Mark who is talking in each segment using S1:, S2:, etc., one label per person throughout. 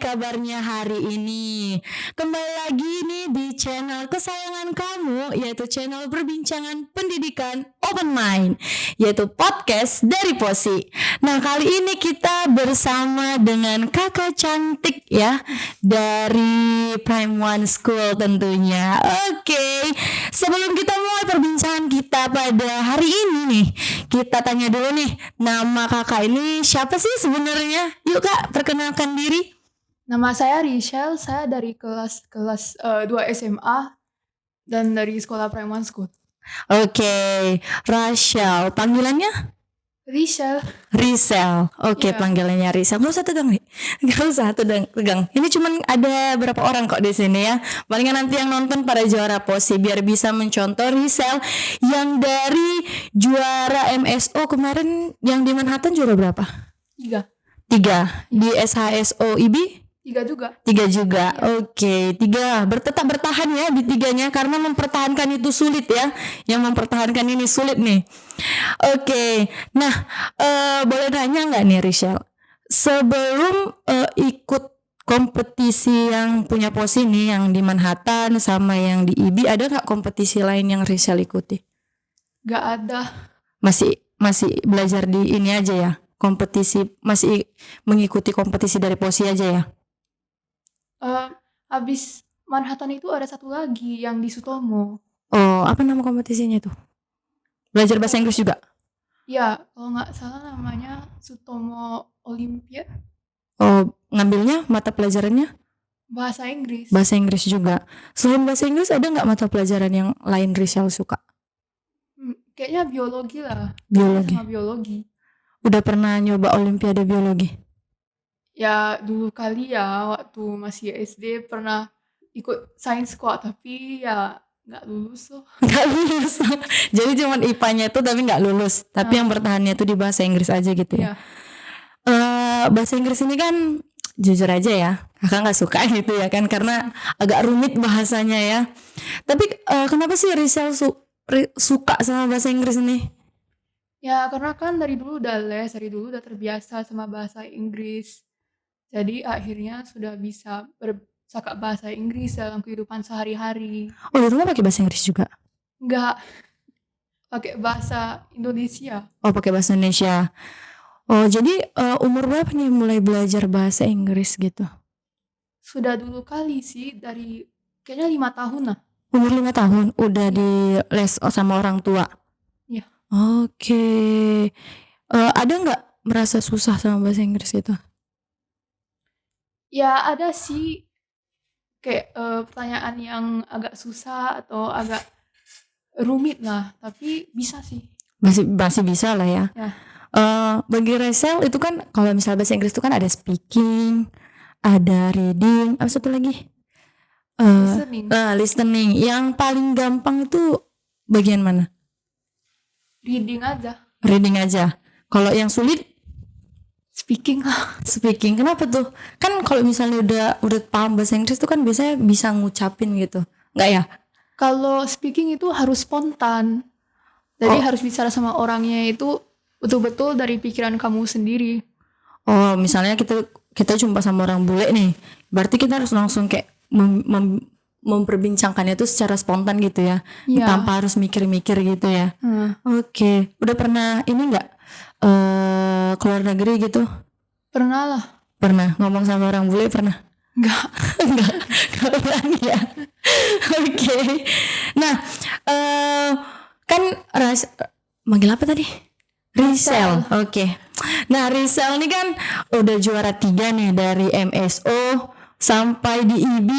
S1: kabarnya hari ini? Kembali lagi nih di channel kesayangan kamu, yaitu channel perbincangan pendidikan Open Mind, yaitu podcast dari Posi. Nah, kali ini kita bersama dengan kakak cantik ya, dari Prime One School tentunya. Oke, sebelum kita mulai perbincangan kita pada hari ini nih, kita tanya dulu nih, nama kakak ini siapa sih sebenarnya? Yuk kak, perkenalkan diri.
S2: Nama saya Rachel, saya dari kelas 2 SMA dan dari sekolah Prime One School.
S1: Oke, Rachel, panggilannya?
S2: Rachel.
S1: Oke,
S2: Iya.
S1: panggilannya Rachel. Gak usah tegang nih, gak usah tegang. Ini cuman ada berapa orang kok di sini ya. Palingan nanti yang nonton pada juara Posi biar bisa mencontoh Rachel yang dari juara MSO kemarin yang di Manhattan juara berapa?
S2: 3
S1: Di SHSO IB?
S2: 3 juga.
S1: 3 juga. Oke, 3. Tetap bertahan ya di 3-nya karena mempertahankan itu sulit ya. Yang mempertahankan ini sulit nih. Oke. Nah, boleh nanya nggak nih Rachel? Sebelum ikut kompetisi yang punya Posi nih yang di Manhattan sama yang di IB, ada nggak kompetisi lain yang Rachel ikuti?
S2: Gak ada.
S1: Masih belajar di ini aja ya. Kompetisi, masih mengikuti kompetisi dari Posi aja ya.
S2: Habis Manhattan itu ada satu lagi yang di Sutomo.
S1: Oh, apa nama kompetisinya tuh? Belajar bahasa Inggris juga?
S2: Ya, kalau nggak salah namanya Sutomo Olympia.
S1: Oh, ngambilnya mata pelajarannya?
S2: Bahasa Inggris.
S1: Bahasa Inggris juga. Selain bahasa Inggris ada nggak mata pelajaran yang lain Rachel suka?
S2: Kayaknya biologi lah.
S1: Biologi.
S2: Sama biologi.
S1: Udah pernah nyoba Olimpiade biologi?
S2: Ya dulu kali ya waktu masih SD pernah ikut science squad tapi ya nggak lulus loh.
S1: Nggak lulus. Jadi cuman IPA-nya itu tapi nggak lulus. Tapi yang bertahannya itu di bahasa Inggris aja gitu ya. Bahasa Inggris ini kan jujur aja ya, kakak nggak suka gitu ya kan karena agak rumit bahasanya ya. Tapi kenapa sih Rachel suka sama bahasa Inggris ini?
S2: Ya karena kan dari dulu udah udah terbiasa sama bahasa Inggris. Jadi akhirnya sudah bisa bercakap bahasa Inggris dalam kehidupan sehari-hari.
S1: Oh, di rumah pakai bahasa Inggris juga?
S2: Enggak, pakai bahasa Indonesia.
S1: Oh, pakai bahasa Indonesia. Oh, jadi umur berapa nih mulai belajar bahasa Inggris gitu?
S2: Sudah dulu kali sih, dari kayaknya 5 tahun lah.
S1: Umur 5 tahun udah di les sama orang tua?
S2: Iya.
S1: Oke. Ada nggak merasa susah sama bahasa Inggris itu?
S2: Ya ada sih kayak pertanyaan yang agak susah atau agak rumit lah, tapi bisa sih.
S1: Masih bisa lah ya.
S2: Ya.
S1: Bagi Rachel itu kan kalau misalnya bahasa Inggris itu kan ada speaking, ada reading, apa satu lagi? Listening. Yang paling gampang itu bagian mana?
S2: Reading aja.
S1: Reading aja. Kalau yang sulit?
S2: Speaking lah.
S1: Speaking. Kenapa tuh? Kan kalau misalnya udah paham bahasa Inggris tuh kan biasanya bisa ngucapin gitu. Enggak ya?
S2: Kalau speaking itu harus spontan. Jadi harus bicara sama orangnya itu betul-betul dari pikiran kamu sendiri.
S1: Oh, misalnya kita jumpa sama orang bule nih. Berarti kita harus langsung kayak memperbincangkannya itu secara spontan gitu ya. Tanpa harus mikir-mikir gitu ya. Oke. Udah pernah ini enggak keluar negeri gitu?
S2: Pernah lah.
S1: Pernah ngomong sama orang bule pernah?
S2: Enggak
S1: berani ya. Oke. Nah, kan manggil apa tadi? Rachel. Oke. Nah, Rachel ini kan udah juara 3 nih dari MSO sampai di IB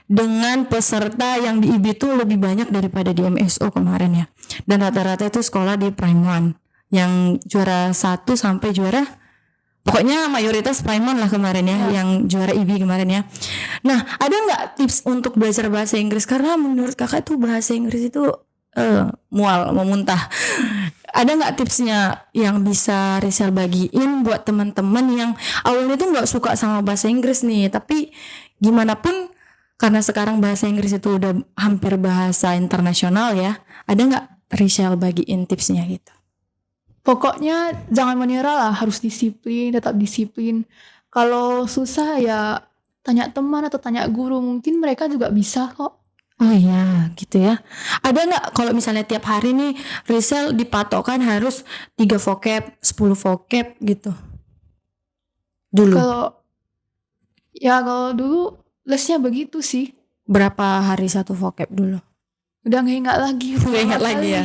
S1: dengan peserta yang di IB tuh lebih banyak daripada di MSO kemarin ya. Dan rata-rata itu sekolah di Prime One yang juara 1 sampai juara, pokoknya mayoritas Prime One lah kemarin ya, yang juara IB kemarin ya. Nah, ada nggak tips untuk belajar bahasa Inggris? Karena menurut kakak tuh bahasa Inggris itu mual, memuntah. Ada nggak tipsnya yang bisa Rachel bagiin buat teman-teman yang awalnya tuh nggak suka sama bahasa Inggris nih, tapi gimana pun karena sekarang bahasa Inggris itu udah hampir bahasa internasional ya, ada nggak Rachel bagiin tipsnya gitu?
S2: Pokoknya jangan menyerah lah, harus disiplin, tetap disiplin. Kalau susah ya tanya teman atau tanya guru, mungkin mereka juga bisa kok.
S1: Oh iya, gitu ya. Ada nggak kalau misalnya tiap hari nih Rizal dipatokkan harus 3 vocab, 10 vocab gitu? Dulu.
S2: Kalau dulu lesnya begitu sih.
S1: Berapa hari satu vocab dulu?
S2: Udah nggak ingat lagi.
S1: Nggak ingat lagi ya.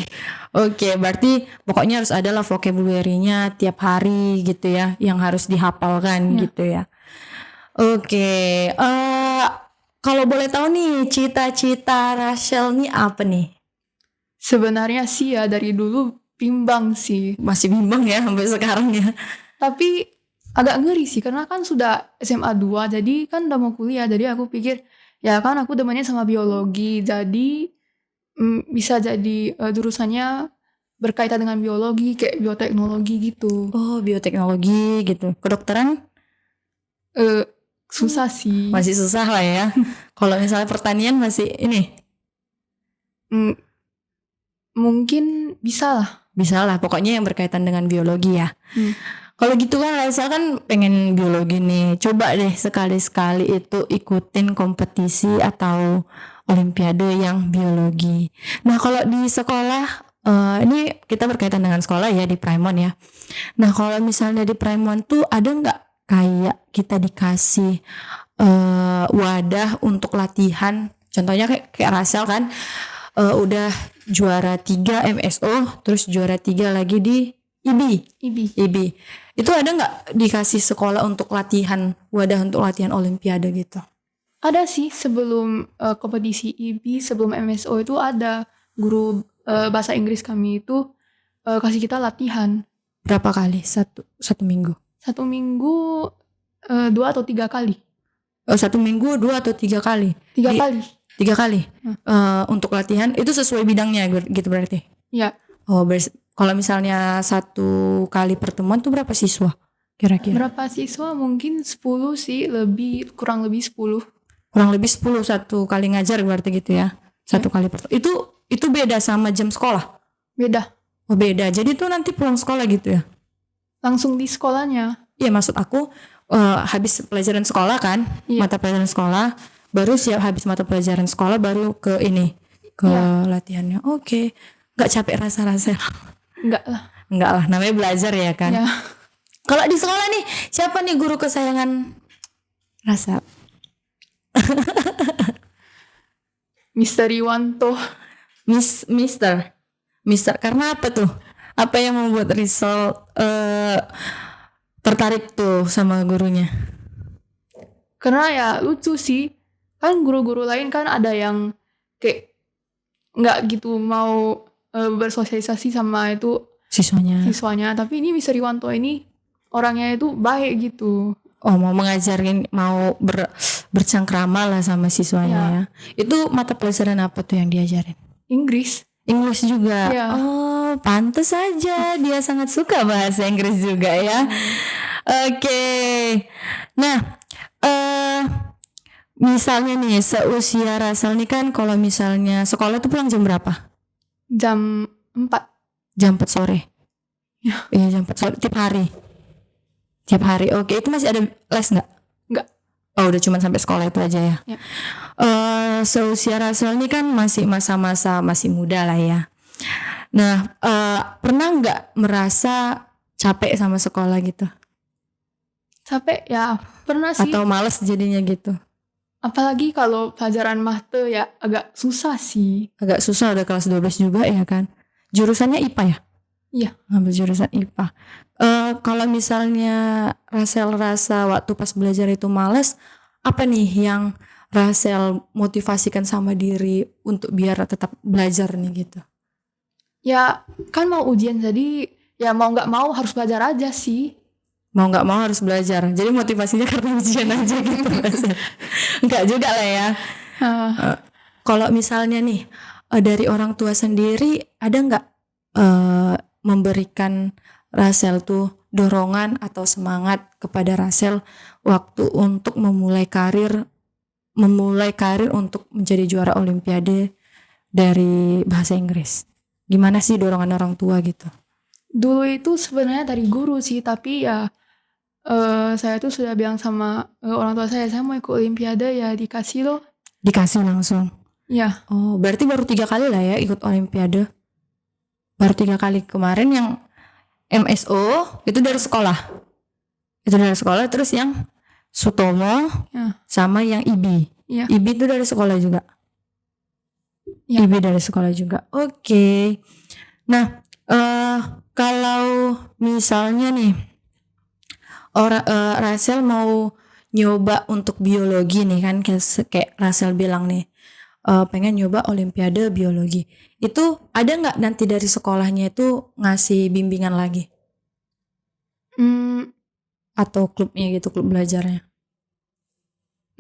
S1: Oke, berarti pokoknya harus ada lah vocabulary-nya tiap hari gitu ya, yang harus dihafalkan gitu ya. Oke, kalau boleh tahu nih cita-cita Rachel nih apa nih?
S2: Sebenarnya sih ya dari dulu bimbang sih.
S1: Masih bimbang ya sampai sekarang ya.
S2: Tapi agak ngeri sih karena kan sudah SMA 2, jadi kan udah mau kuliah. Jadi aku pikir ya kan aku demennya sama biologi, jadi bisa jadi jurusannya berkaitan dengan biologi kayak bioteknologi gitu.
S1: Oh, bioteknologi gitu. Kedokteran?
S2: Susah sih.
S1: Masih susah lah ya. Kalau misalnya pertanian masih ini?
S2: Mungkin bisa lah.
S1: Bisa lah, pokoknya yang berkaitan dengan biologi ya. Kalau gitu kan Rachel kan pengen biologi nih. Coba deh sekali-sekali itu ikutin kompetisi atau olimpiade yang biologi. Nah kalau di sekolah, ini kita berkaitan dengan sekolah ya di Primon ya. Nah kalau misalnya di Primon tuh ada nggak kayak kita dikasih wadah untuk latihan? Contohnya kayak Rachel kan udah juara 3 MSO, terus juara 3 lagi di IB. Itu ada nggak dikasih sekolah untuk latihan, wadah untuk latihan olimpiade gitu?
S2: Ada sih, sebelum kompetisi IB, sebelum MSO itu ada guru bahasa Inggris kami itu kasih kita latihan.
S1: Berapa kali? Satu minggu?
S2: 1 minggu 2 atau 3 kali.
S1: 1 minggu 2 atau 3 kali?
S2: 3 kali.
S1: 3 kali? Untuk latihan itu sesuai bidangnya gitu berarti?
S2: Iya.
S1: Oh, kalau misalnya 1 kali pertemuan tuh berapa siswa kira-kira?
S2: Berapa siswa? Mungkin 10 sih, kurang lebih 10.
S1: Kurang lebih 10 1 kali ngajar berarti gitu ya? 1 kali pertemuan. Itu beda sama jam sekolah?
S2: Beda.
S1: Oh beda, jadi tuh nanti pulang sekolah gitu ya?
S2: Langsung di sekolahnya.
S1: Iya, maksud aku habis pelajaran sekolah kan, mata pelajaran sekolah, baru habis mata pelajaran sekolah baru ke latihannya. Oke. Nggak capek rasa-rasa?
S2: Enggak lah,
S1: namanya belajar ya kan.
S2: Ya.
S1: Kalau di sekolah nih, siapa nih guru kesayangan Rasa?
S2: Mr. Iwanto.
S1: Mister karena apa tuh? Apa yang membuat Rizal tertarik tuh sama gurunya?
S2: Karena ya lucu sih. Kan guru-guru lain kan ada yang kayak nggak gitu mau bersosialisasi sama itu siswanya. Tapi ini Mr. Iwanto ini orangnya itu baik gitu.
S1: Oh, mau mengajarin, mau bercengkrama lah sama siswanya ya. Itu mata pelajaran apa tuh yang diajarin?
S2: Inggris
S1: juga.
S2: Ya.
S1: Oh, pantas saja dia sangat suka bahasa Inggris juga ya. Oke. Nah, misalnya nih seusia Rachel nih kan, kalau misalnya sekolah tuh pulang jam berapa?
S2: Jam 4.
S1: Jam 4 sore.
S2: Ya.
S1: Iya, jam 4 sore tiap hari. Oke, itu masih ada les nggak?
S2: Nggak.
S1: Oh, udah cuma sampai sekolah itu aja ya.
S2: Ya.
S1: Seusia Rachel ini kan masih masa-masa masih muda lah ya. Nah, pernah nggak merasa capek sama sekolah gitu?
S2: Capek ya, pernah sih.
S1: Atau males jadinya gitu?
S2: Apalagi kalau pelajaran mate ya agak susah sih.
S1: Agak susah, udah kelas 12 juga ya kan. Jurusannya IPA ya?
S2: Iya.
S1: Ngambil jurusan IPA. Kalau misalnya Rachel rasa waktu pas belajar itu males, apa nih yang Rachel motivasikan sama diri untuk biar tetap belajar nih gitu?
S2: Ya kan mau ujian, jadi ya mau nggak mau harus belajar aja sih.
S1: Mau nggak mau harus belajar, jadi motivasinya karena ujian aja gitu. Enggak juga lah ya. Kalau misalnya nih dari orang tua sendiri ada nggak memberikan Rachel tuh dorongan atau semangat kepada Rachel waktu untuk memulai karir untuk menjadi juara olimpiade dari bahasa Inggris? Gimana sih dorongan orang tua gitu?
S2: Dulu itu sebenarnya dari guru sih, tapi ya Saya tuh sudah bilang sama orang tua saya mau ikut olimpiade, ya dikasih loh.
S1: Dikasih langsung?
S2: Ya.
S1: Oh, berarti baru 3 kali lah ya ikut olimpiade. Baru 3 kali. Kemarin yang MSO itu dari sekolah. Itu dari sekolah, terus yang Sutomo
S2: Ya.
S1: sama yang IBI.
S2: Ya.
S1: IBI itu dari sekolah juga.
S2: Ya.
S1: IBI dari sekolah juga. Oke. Nah, kalau misalnya nih Rachel mau nyoba untuk biologi nih kan, kayak Rachel bilang nih, pengen nyoba olimpiade biologi. Itu ada nggak nanti dari sekolahnya itu ngasih bimbingan lagi? Atau klubnya gitu, klub belajarnya?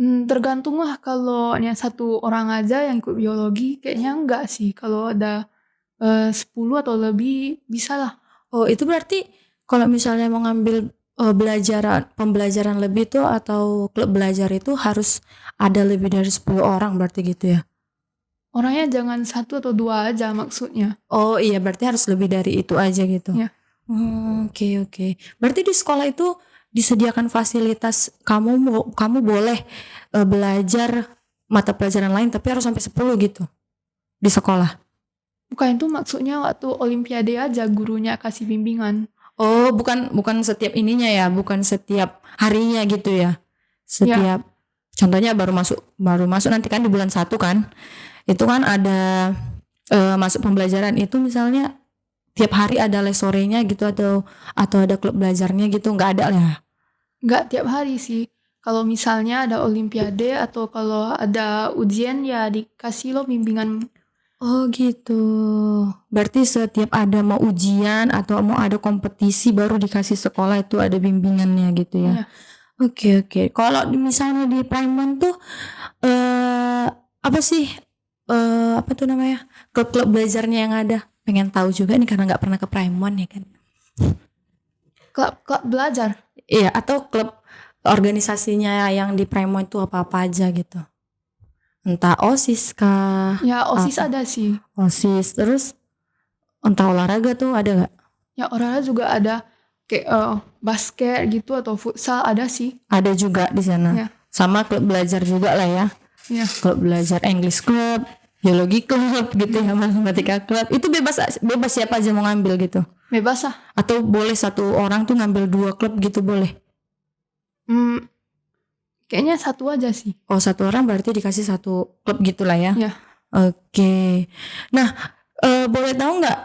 S2: Tergantung lah, kalau hanya satu orang aja yang ikut biologi kayaknya enggak sih. Kalau ada 10 atau lebih bisa lah.
S1: Oh, itu berarti kalau misalnya mau ngambil pembelajaran lebih tuh atau klub belajar itu harus ada lebih dari 10 orang berarti gitu ya?
S2: Orangnya jangan 1 atau 2 aja maksudnya.
S1: Oh iya, berarti harus lebih dari itu aja gitu.
S2: Ya.
S1: Oke. Berarti di sekolah itu disediakan fasilitas kamu boleh belajar mata pelajaran lain tapi harus sampai 10 gitu di sekolah?
S2: Bukan, itu maksudnya waktu olimpiade aja gurunya kasih bimbingan.
S1: Oh, bukan setiap ininya ya, bukan setiap harinya gitu ya. Setiap contohnya baru masuk nanti kan di bulan 1 kan. Itu kan ada masuk pembelajaran itu misalnya tiap hari ada les sorenya gitu atau ada klub belajarnya gitu, nggak ada lah.
S2: Nggak tiap hari sih. Kalau misalnya ada olimpiade atau kalau ada ujian ya dikasih lo bimbingan.
S1: Oh gitu. Berarti setiap ada mau ujian atau mau ada kompetisi baru dikasih sekolah itu ada bimbingannya gitu ya. Oke. Kalau misalnya di Prime tuh apa sih apa tuh namanya, klub belajarnya yang ada? Pengen tahu juga nih karena nggak pernah ke Prime ya kan.
S2: Klub belajar?
S1: Iya, atau klub organisasinya yang di Prime itu apa-apa aja gitu. Entah OSIS kah?
S2: Ya OSIS ada sih.
S1: OSIS, terus entah olahraga tuh ada gak?
S2: Ya olahraga juga ada, kayak basket gitu atau futsal ada sih.
S1: Ada juga di sana.
S2: Ya.
S1: Sama klub belajar juga lah ya.
S2: Ya.
S1: Klub belajar English club, biologi club gitu ya, matematika club. Itu bebas siapa aja mau ngambil gitu?
S2: Bebas lah.
S1: Atau boleh satu orang tuh ngambil 2 klub gitu boleh?
S2: Kayaknya 1 aja sih.
S1: Oh, 1 orang berarti dikasih 1 klub gitulah ya.
S2: Ya.
S1: Oke. Nah, boleh tahu nggak,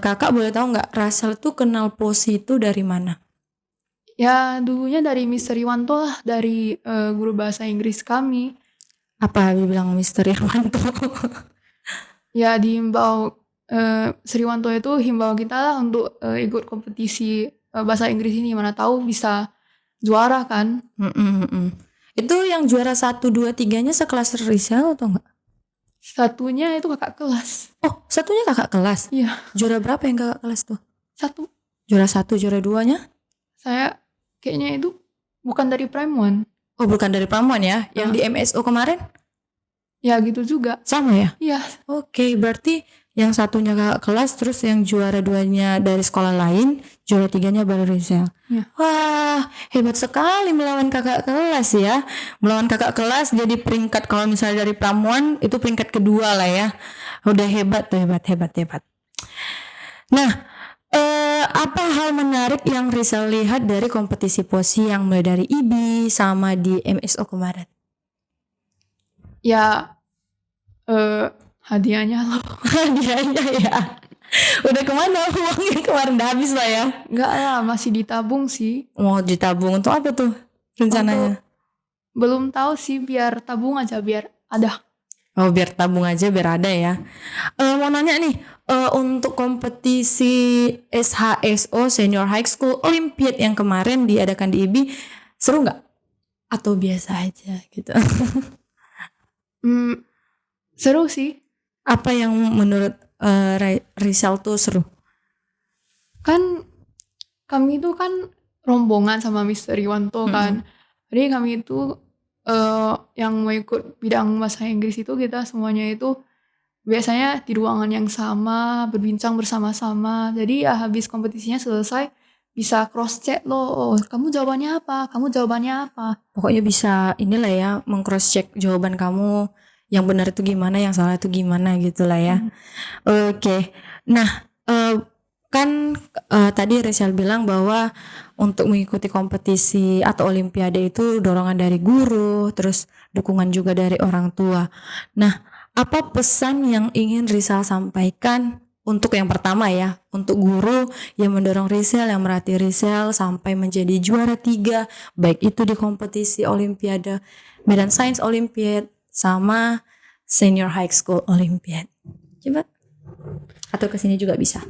S1: kakak boleh tahu nggak Rachel tuh kenal Posi itu dari mana?
S2: Ya dulunya dari Mr. Irwanto lah, dari guru bahasa Inggris kami.
S1: Apa bilang Mr. Irwanto?
S2: Ya dihimbau, Sriwanto itu himbau kita lah untuk ikut kompetisi bahasa Inggris ini, mana tahu bisa juara kan.
S1: Itu yang juara 1, 2, 3-nya sekelas Rachel atau enggak?
S2: Satunya itu kakak kelas.
S1: Oh, satunya kakak kelas?
S2: Iya.
S1: Juara berapa yang kakak kelas tuh?
S2: 1.
S1: Juara 1, juara 2-nya?
S2: Saya kayaknya itu bukan dari Prime One.
S1: Oh, bukan dari Prime One ya? Yang di MSO kemarin?
S2: Ya gitu juga.
S1: Sama ya?
S2: Iya.
S1: Oke, berarti yang satunya kakak kelas, terus yang juara 2-nya dari sekolah lain, juara 3-nya baru Rachel.
S2: Ya.
S1: Wah, hebat sekali melawan kakak kelas ya. Melawan kakak kelas jadi peringkat, kalau misalnya dari Pramuan itu peringkat kedua lah ya. Udah hebat tuh, hebat. Nah, apa hal menarik yang Rachel lihat dari kompetisi Posi yang mulai dari IBI sama di MSO kemarin?
S2: Ya hadiahnya loh.
S1: Hadiahnya ya. Udah kemana uangnya kemarin? Udah habis lah ya?
S2: Enggak lah, masih ditabung sih.
S1: Mau ditabung untuk apa tuh rencananya?
S2: Belum tahu sih, biar tabung aja biar ada.
S1: Oh, biar tabung aja biar ada ya. Mau nanya nih, untuk kompetisi SHSO Senior High School Olympiad yang kemarin diadakan di IBI, seru nggak? Atau biasa aja gitu?
S2: Seru sih.
S1: Apa yang menurut Rachel tuh seru?
S2: Kan kami itu kan rombongan sama Mr. Irwanto kan. Jadi kami itu yang mau ikut bidang bahasa Inggris itu, kita semuanya itu biasanya di ruangan yang sama, berbincang bersama-sama. Jadi ya habis kompetisinya selesai bisa cross check loh. Oh, kamu jawabannya apa?
S1: Pokoknya bisa inilah ya, meng-cross check jawaban kamu, yang benar itu gimana, yang salah itu gimana gitu lah ya. Oke. Nah, kan tadi Rizal bilang bahwa untuk mengikuti kompetisi atau olimpiade itu dorongan dari guru, terus dukungan juga dari orang tua. Nah, apa pesan yang ingin Rizal sampaikan untuk yang pertama ya, untuk guru yang mendorong Rizal, yang melatih Rizal sampai menjadi juara 3, baik itu di kompetisi olimpiade, Medan Science Olympiad, sama Senior High School Olympiad. Coba. Atau kesini juga bisa.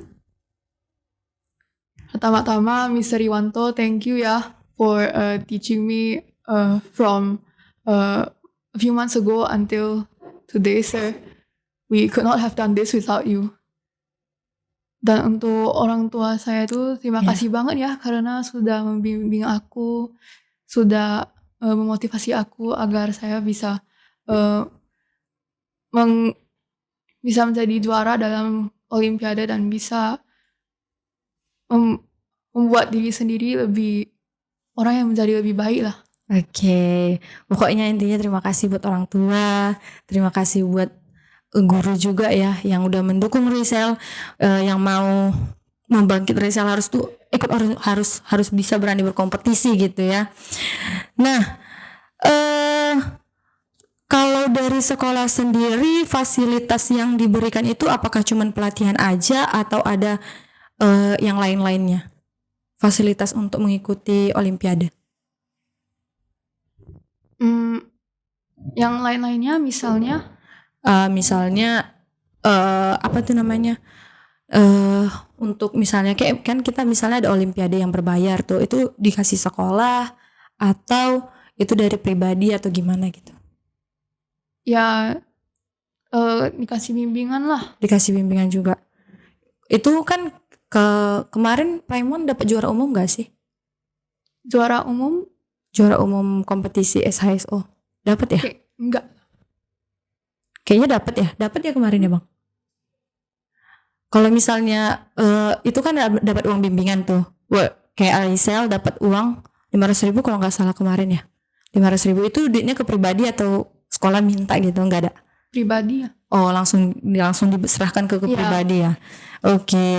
S2: Pertama-tama Mr. Iwanto, thank you ya for teaching me from a few months ago until today, sir. We could not have done this without you. Dan untuk orang tua saya itu terima kasih banget ya, karena sudah membimbing aku, sudah memotivasi aku agar saya bisa bisa menjadi juara dalam olimpiade dan bisa membuat diri sendiri lebih orang yang menjadi lebih baik lah.
S1: Oke. Pokoknya intinya terima kasih buat orang tua, terima kasih buat guru juga ya yang udah mendukung Rizal, yang mau membangkit Rizal harus bisa berani berkompetisi gitu ya. Nah, kalau dari sekolah sendiri fasilitas yang diberikan itu apakah cuma pelatihan aja atau ada yang lain-lainnya? Fasilitas untuk mengikuti olimpiade.
S2: Yang lain-lainnya misalnya
S1: apa tuh namanya, untuk misalnya kayak kan kita misalnya ada olimpiade yang berbayar tuh, itu dikasih sekolah atau itu dari pribadi atau gimana gitu?
S2: Ya dikasih bimbingan lah. Dikasih
S1: bimbingan juga. Itu kan kemarin Raymond dapat juara umum gak sih?
S2: Juara umum
S1: kompetisi SHSO dapat ya?
S2: Enggak.
S1: Kayaknya dapat ya kemarin ya bang. Kalau misalnya itu kan dapat uang bimbingan tuh. Kayak Rizal dapat uang 500.000 kalau nggak salah kemarin ya. 500.000 itu duitnya ke pribadi atau sekolah minta gitu, nggak ada?
S2: Pribadi ya.
S1: Oh langsung diserahkan ke pribadi ya. Oke.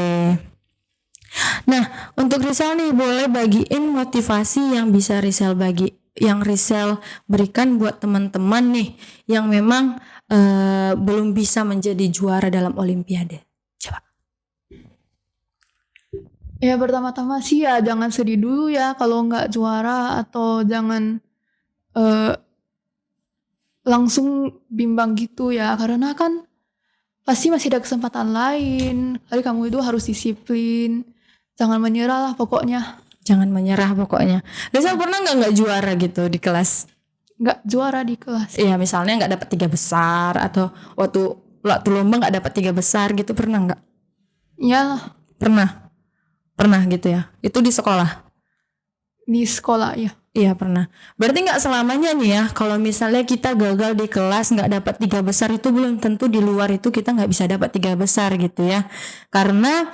S1: Nah untuk Rizal nih, boleh bagiin motivasi yang bisa Rizal berikan buat teman-teman nih yang memang belum bisa menjadi juara dalam olimpiade. Coba.
S2: Ya pertama-tama sih ya jangan sedih dulu ya kalau nggak juara, atau jangan langsung bimbang gitu ya, karena kan pasti masih ada kesempatan lain. Kali kamu itu harus disiplin, jangan menyerah lah pokoknya.
S1: Jangan menyerah pokoknya. Rizal pernah nggak juara gitu di kelas?
S2: Nggak juara di kelas.
S1: Iya misalnya nggak dapat 3 besar, atau waktu lomba nggak dapat 3 besar gitu, pernah nggak?
S2: Iyalah.
S1: Pernah gitu ya. Itu di sekolah?
S2: Di sekolah ya.
S1: Iya pernah. Berarti nggak selamanya nih ya, kalau misalnya kita gagal di kelas nggak dapat 3 besar itu belum tentu di luar itu kita nggak bisa dapat 3 besar gitu ya. Karena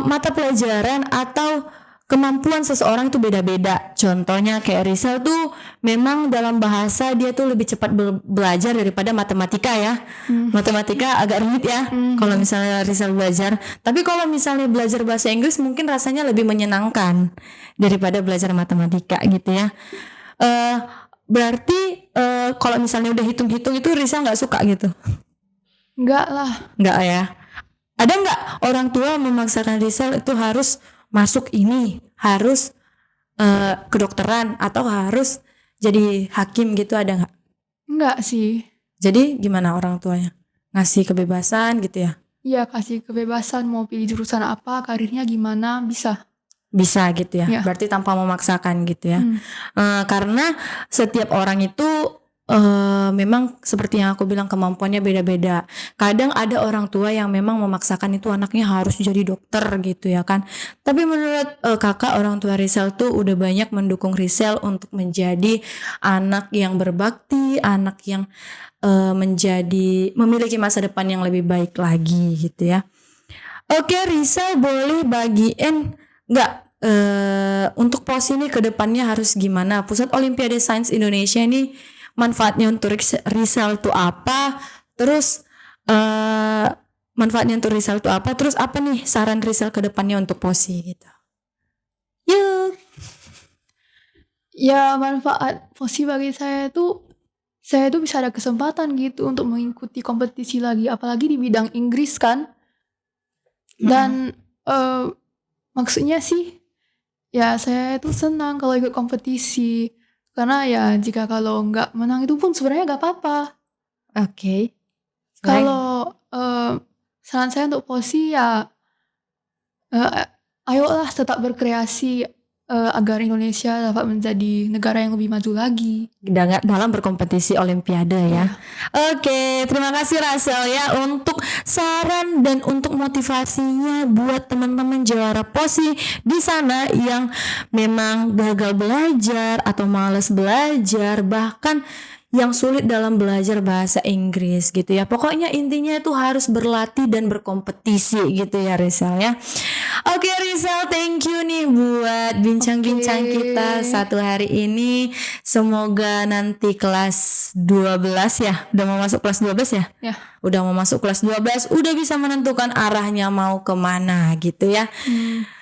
S1: mata pelajaran atau kemampuan seseorang itu beda-beda. Contohnya kayak Rizal tuh memang dalam bahasa dia tuh lebih cepat belajar daripada matematika ya. Matematika agak rumit ya kalau misalnya Rizal belajar. Tapi kalau misalnya belajar bahasa Inggris mungkin rasanya lebih menyenangkan daripada belajar matematika gitu ya. Berarti kalau misalnya udah hitung-hitung itu Rizal nggak suka gitu?
S2: Enggak lah.
S1: Enggak ya. Ada nggak orang tua memaksakan Rizal itu harus masuk ini, harus kedokteran atau harus jadi hakim gitu, ada nggak?
S2: Enggak sih.
S1: Jadi gimana orang tuanya? Ngasih kebebasan gitu ya?
S2: Iya kasih kebebasan, mau pilih jurusan apa, karirnya gimana, bisa
S1: gitu ya? Berarti tanpa memaksakan gitu ya? Karena setiap orang itu memang seperti yang aku bilang kemampuannya beda-beda. Kadang ada orang tua yang memang memaksakan itu anaknya harus jadi dokter gitu ya kan. Tapi menurut kakak, orang tua Rizal tuh udah banyak mendukung Rizal untuk menjadi anak yang berbakti, anak yang memiliki masa depan yang lebih baik lagi gitu ya. Oke Rizal, boleh bagiin untuk POSI ini ke depannya harus gimana? Pusat Olimpiade Sains Indonesia ini manfaatnya untuk Rizal itu apa? Terus manfaatnya untuk Rizal itu apa? Terus apa nih saran Rizal ke depannya untuk POSI gitu? Yuk.
S2: Ya, manfaat POSI bagi saya tuh bisa ada kesempatan gitu untuk mengikuti kompetisi lagi, apalagi di bidang Inggris kan. Dan maksudnya sih ya saya itu senang kalau ikut kompetisi, karena ya jika kalau nggak menang itu pun sebenarnya nggak apa-apa.
S1: Oke.
S2: Kalau saran saya untuk POSI ya ayolah tetap berkreasi agar Indonesia dapat menjadi negara yang lebih maju lagi
S1: dalam berkompetisi Olimpiade ya. Oke, terima kasih Rasel ya untuk saran dan untuk motivasinya buat teman-teman jawara POSI di sana yang memang gagal belajar atau malas belajar, bahkan yang sulit dalam belajar bahasa Inggris gitu ya. Pokoknya intinya itu harus berlatih dan berkompetisi gitu ya Rizal ya. Oke Rizal, thank you nih buat bincang-bincang kita satu hari ini. Semoga nanti kelas 12 ya, udah mau masuk kelas 12 ya?
S2: Ya.
S1: Udah mau masuk kelas 12, udah bisa menentukan arahnya mau kemana gitu ya.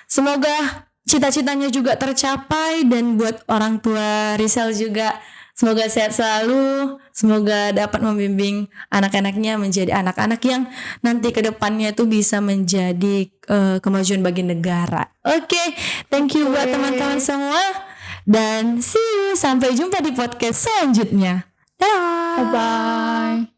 S1: Semoga cita-citanya juga tercapai, dan buat orang tua Rizal juga semoga sehat selalu, semoga dapat membimbing anak-anaknya menjadi anak-anak yang nanti ke depannya tuh bisa menjadi kemajuan bagi negara. Oke, thank you buat teman-teman semua, dan see you, sampai jumpa di podcast selanjutnya. Dah.
S2: Bye-bye.